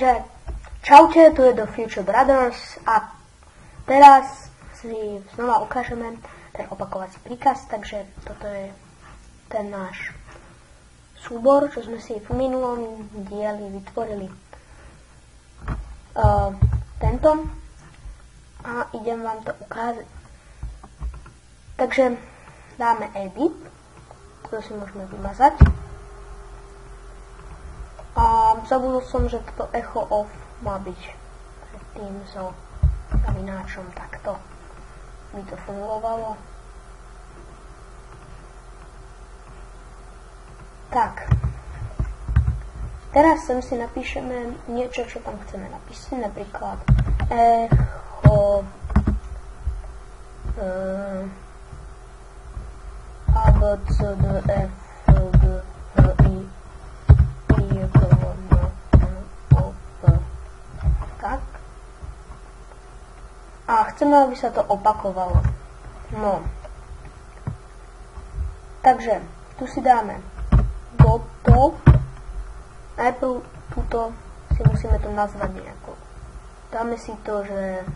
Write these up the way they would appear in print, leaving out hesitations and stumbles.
Takže čaute, tu je The Future Brothers a teraz si znova ukážeme ten opakovací príkaz, takže toto je ten náš súbor, čo sme si v minulom dieli vytvorili. Tento a idem vám to ukázať. Takže dáme edit, to si môžeme vymazať. A zabudol som, že toto echo off má byť predtým so zavináčom, takto by to fungovalo. Tak, teraz sem si napíšeme niečo, čo tam chceme napísať, napríklad echo A, B, C, D, F, G, H, I, J, K, L, M, O, P. Tak. A chceme, aby sa to opakovalo. No. Takže, tu si dáme goto. Najprv túto si musíme to nazvať nejako. Dáme si to, že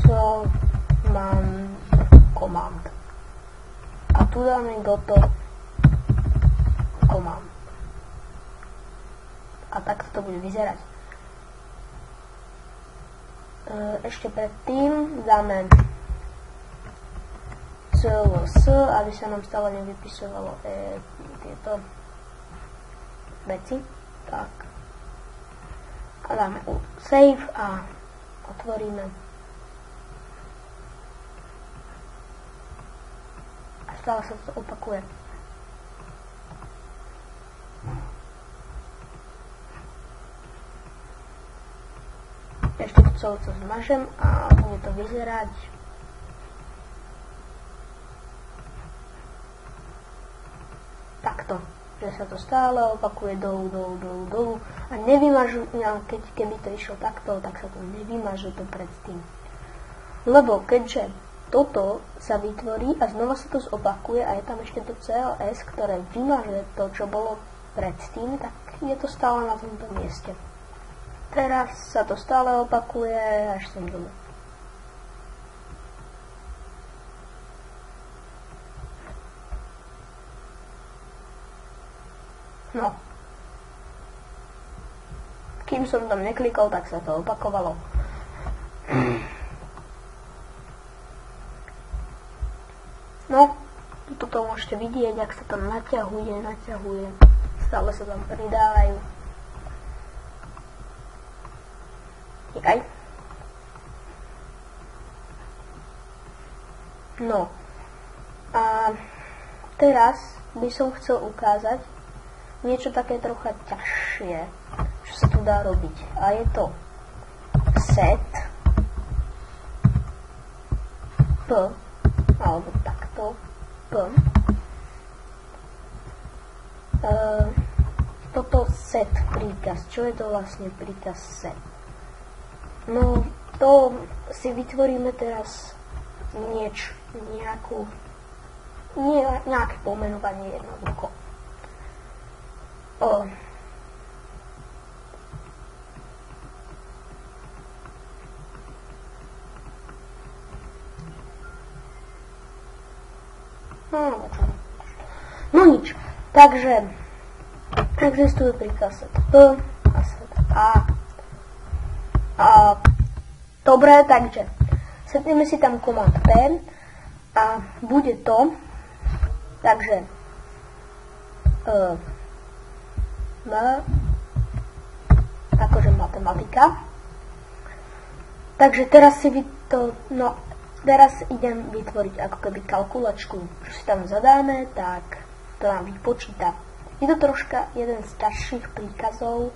co mám command. A tu dáme goto command. A takto to bude vyzerať. Ešte predtým dáme CLS, aby sa nám stále nevypisovalo tieto veci. Tak. A dáme save a otvoríme. A stále sa to opakuje. Ešte to celé to zmažem a bude to vyzerať takto, že sa to stále opakuje dolu a nevymažu, keby to išlo takto, tak sa to nevymaže to predtým. Lebo keďže toto sa vytvorí a znova sa to zopakuje a je tam ešte to CLS, ktoré vymaže to, čo bolo predtým, tak je to stále na tomto mieste. Teraz sa to stále opakuje až sem dole. No. Kým som tam neklikol, tak sa to opakovalo. No, toto môžete vidieť, ak sa tam naťahuje. Stále sa tam pridávajú. Aj. No. A teraz by som chcel ukázať niečo také trocha ťažšie, čo sa tu dá robiť. A je to set P, alebo takto P. Toto set príkaz. Čo je to vlastne príkaz set? No, to si vytvoríme teraz nejaké pomenovanie jednoducho. No nič. Takže existuje príkaz set P a set A. Dobre, takže setneme si tam command P a bude to, takže akože matematika. Takže teraz teraz idem vytvoriť ako keby kalkulačku, čo si tam zadáme, tak to nám vypočíta. Je to troška jeden z ťažších príkazov,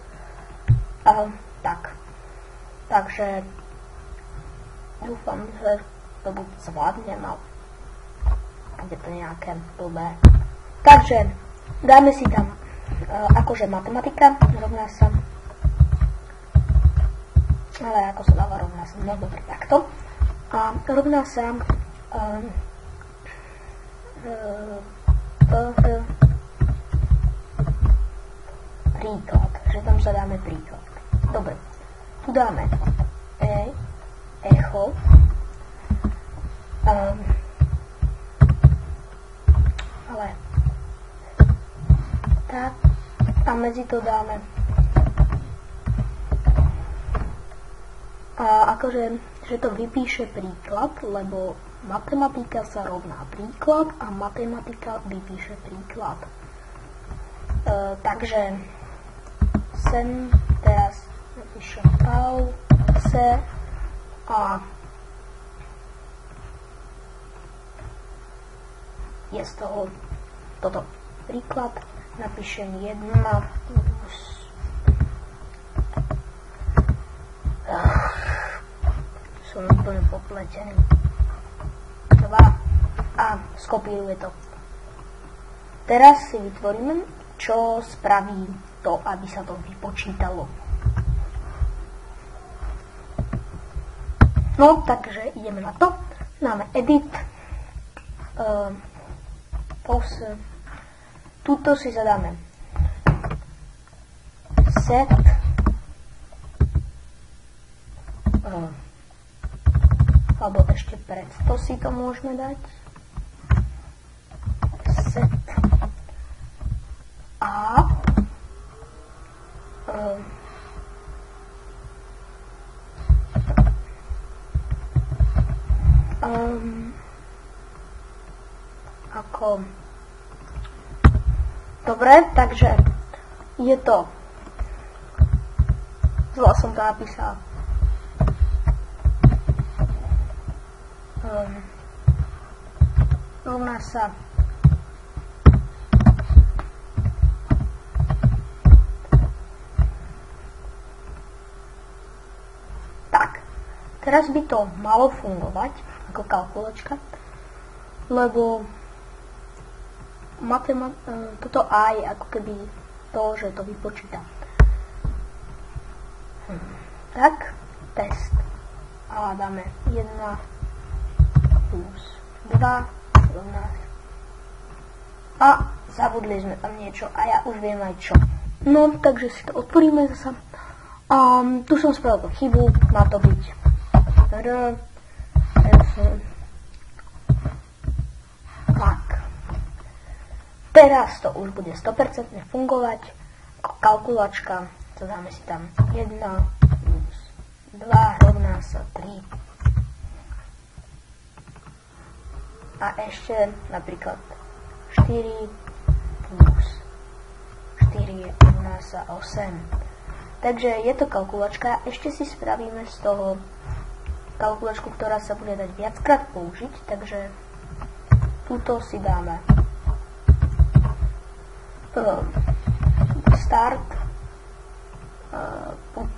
takže dúfam, že to buď zvládnem, ale bude to nejaké blbé. Takže dáme si tam akože matematika rovná sa, ale ako sa dáva rovná sa, no dobre, takto. A rovná sa príklad, že tam zadáme príklad. Dobre, tu dáme echo. Ale tak a medzi to dáme akože, že to vypíše príklad, lebo matematika sa rovná príklad a matematika vypíše príklad. Takže sem teraz napíšem pause a je z toho toto príklad. Napíšem 1 plus som úplne popletený 2 a skopíruje to. Teraz si vytvoríme, čo spraví to, aby sa to vypočítalo. No, takže ideme na to. Dáme edit, pause, tuto si zadáme set, alebo ešte pred to si to môžeme dať, set a ako dobre, takže je to zle som to napísal rovná sa tak. Teraz by to malo fungovať ako kalkulačka, lebo toto A je ako keby to, že to vypočíta. Tak, test. A dáme 1 plus 2 rovná. A zabudli sme tam niečo a ja už viem aj čo. No, takže si to otvoríme zasa. Tu som spravil chybu, má to byť tak. Teraz to už bude 100% fungovať ako kalkulačka. To dáme si tam 1 plus 2 rovná sa 3. A ešte napríklad 4 plus 4 rovná sa 8. Takže je to kalkulačka. Ešte si spravíme z toho kalkulačku, ktorá sa bude dať viackrát použiť. Takže túto si dáme start,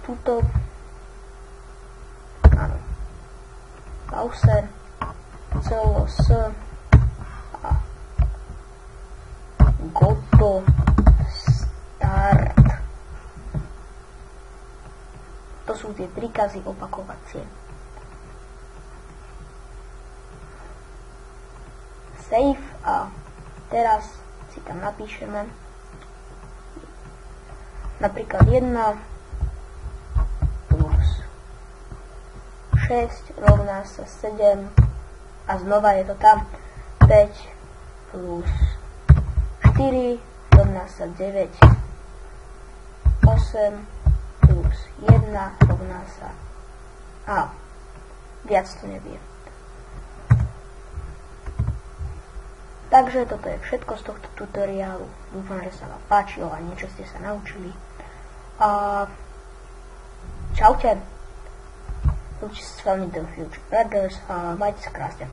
túto áno, pause, celo s a goto start. To sú tie príkazy opakovacie. Save a teraz si tam napíšeme napríklad 1 plus 6 rovná sa 7 a znova je to tam 5 plus 4 rovná sa 9 8 plus 1 rovná sa a viac to neviem. Takže toto je všetko z tohto tutoriálu. Dúfam, že sa vám páčilo a niečo ste sa naučili. Čaute. Lúči sa s vami The Future Brothers a majte sa krásne.